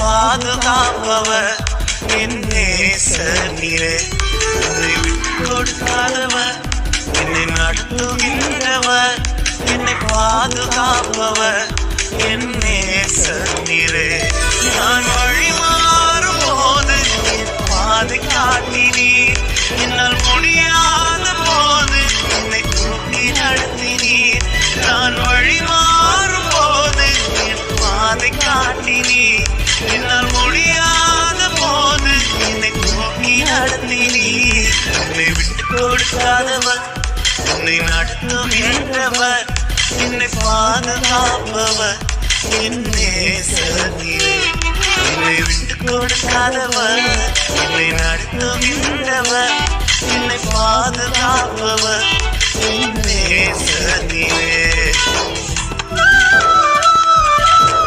பாதுகாப்பவர் என் நேசரே. என்னை விட்டு கொடுக்காதவர், என்னை நடத்துகின்றவர், என்னை பாதுகாப்பவர் என் நேசரே. நான் வழி மாறும் போது என் பாதை காட்டினீர், என்னால் முடியாத போது என்னை தூக்கி நடத்தினீர். நான் வழி மாறும் போது என் பாதை காட்டினீர், என்னால் முடியாத போது என்னை தூக்கி நடத்தினீர். என்னை விட்டு கொடுக்காதவர், என்னை நடத்துகின்றவர், என்னை பாதுகாப்பவர் என் நேசரே. என்னை விட்டு கொடுக்காதவர், என்னை நடத்துகின்றவர், என்னை பாதுகாப்பவர் என் நேசரே.